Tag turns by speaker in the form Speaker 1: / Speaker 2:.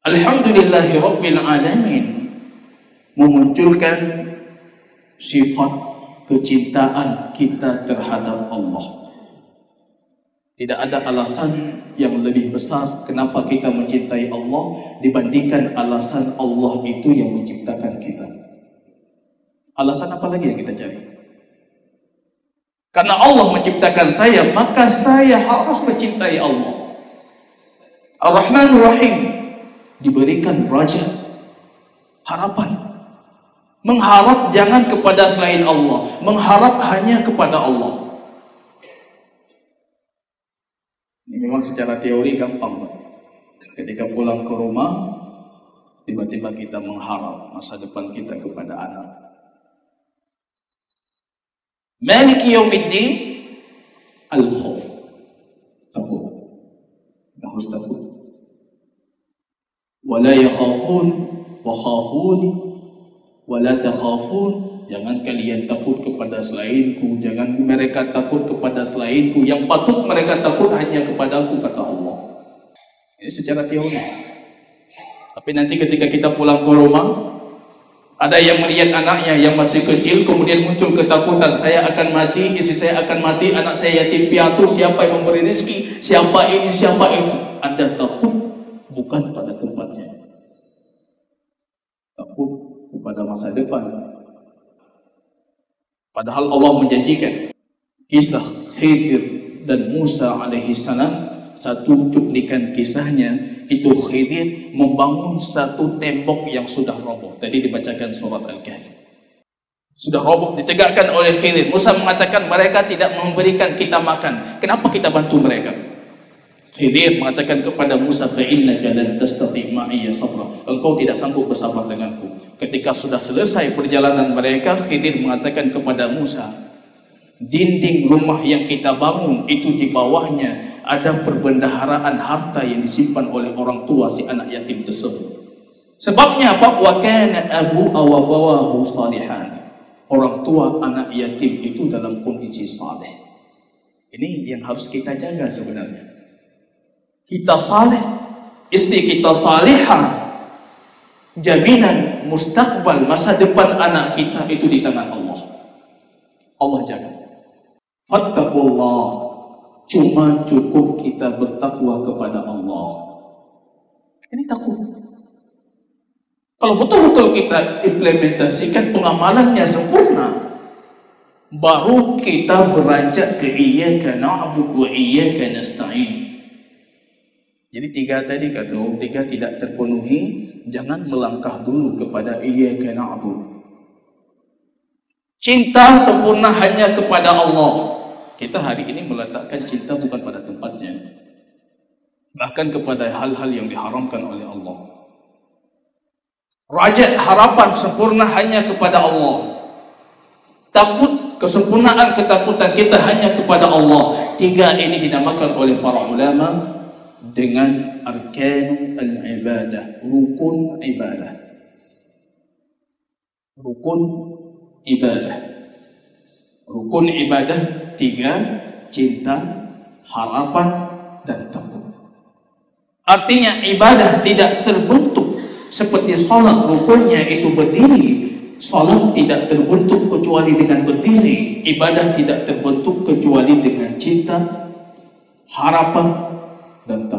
Speaker 1: Alhamdulillahi Rabbil Alamin memunculkan sifat kecintaan kita terhadap Allah. Tidak ada alasan yang lebih besar kenapa kita mencintai Allah dibandingkan alasan Allah itu yang menciptakan kita. Alasan apa lagi yang kita cari? Karena Allah menciptakan saya, maka saya harus mencintai Allah. Ar-Rahman Ar-Rahim, diberikan raja, harapan. Mengharap jangan kepada selain Allah, mengharap hanya kepada Allah. Ini memang secara teori gampang. Ketika pulang ke rumah, tiba-tiba kita mengharap masa depan kita kepada anak. Maliki yaumiddin, al-khauf. Takut. Harus takut. Wala yakhafun wa khafuni wala takhafun. Jangan kalian takut kepada selainku, jangan mereka takut kepada selainku. Yang patut mereka takut hanya kepadaku, kata Allah. Ini secara teori. Tapi nanti ketika kita pulang ke rumah, ada yang melihat anaknya yang masih kecil, kemudian muncul ketakutan, saya akan mati, istri saya akan mati, anak saya yatim piatu, siapa yang memberi rezeki, siapa ini, siapa itu. Anda takut bukan pada tempatnya, takut kepada masa depan. Padahal Allah menjanjikan kisah Khidir dan Musa alaihi salam. Satu cuplikan kisahnya itu Khidir membangun satu tembok yang sudah roboh. Tadi dibacakan surat Al-Kahfi. Sudah roboh, ditegakkan oleh Khidir. Musa mengatakan mereka tidak memberikan kita makan. Kenapa kita bantu mereka? Khidir mengatakan kepada Musa, fa'innaka lan tastati' ma'iya sabra. Engkau tidak sanggup bersabar denganku. Ketika sudah selesai perjalanan mereka, Khidir mengatakan kepada Musa, dinding rumah yang kita bangun itu di bawahnya ada perbendaharaan harta yang disimpan oleh orang tua si anak yatim tersebut. Sebabnya apa? Wa kana abu awabawahu salihan. Orang tua anak yatim itu dalam kondisi saleh. Ini yang harus kita jaga sebenarnya. Kita saleh, istri kita salihah, jaminan mustakbal masa depan anak kita itu di tangan Allah. Allah jaga. Fattaqullah, cuma cukup kita bertakwa kepada Allah. Ini takut. Kalau betul-betul kita implementasikan pengamalannya sempurna, baru kita beranjak ke iyyaka na'budu wa iyyaka nasta'in. Jadi tiga tadi kata, tiga tidak terpenuhi, jangan melangkah dulu kepada iyyaka na'budu. Cinta sempurna hanya kepada Allah. Kita hari ini meletakkan cinta bukan pada tempatnya, bahkan kepada hal-hal yang diharamkan oleh Allah. Rajat harapan sempurna hanya kepada Allah. Takut, kesempurnaan ketakutan kita hanya kepada Allah. Tiga ini dinamakan oleh para ulama dengan arkan al-ibadah, rukun ibadah. Rukun ibadah. Rukun ibadah tiga: cinta, harapan, dan takut. Artinya ibadah tidak terbentuk seperti salat, rukunnya itu berdiri. Salat tidak terbentuk kecuali dengan berdiri. Ibadah tidak terbentuk kecuali dengan cinta, harapan, dan takut.